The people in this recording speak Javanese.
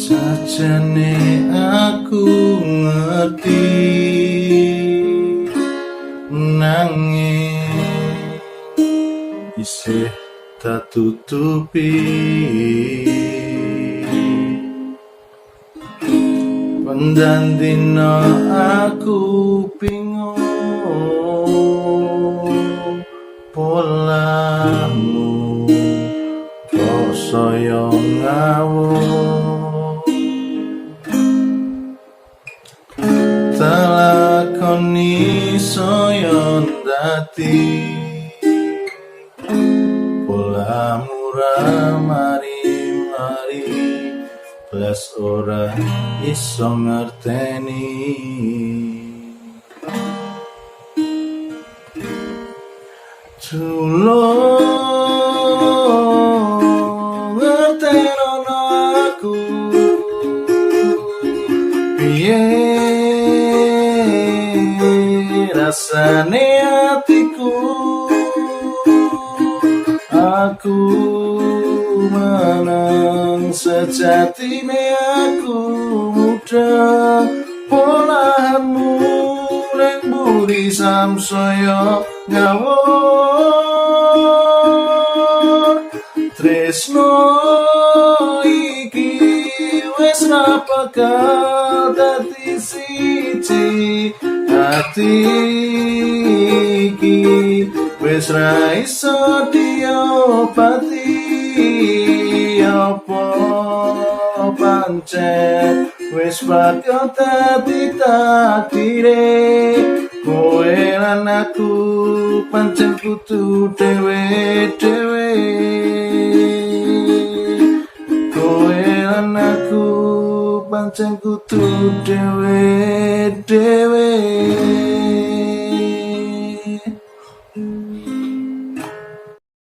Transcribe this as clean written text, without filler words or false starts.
Sajane aku ngerti nanging isih tak tutupi pendandino aku bingung polamu kok saya ngawur talakoni saya ndati polamu ramari-mari blas ora iso ngerteni tulung ngertenono aku piye rasane atiku aku menang sejatine aku muda polahanmu ning buri samsaya ngawur tresno iki wis ra bakal dadi siji ati iki wis ra iso diobati apa pancen wis bakal dadi takdire kowe lan aku pancen kudu dhewe-dhewe kowe lan aku pancen kudu dhewe-dhewe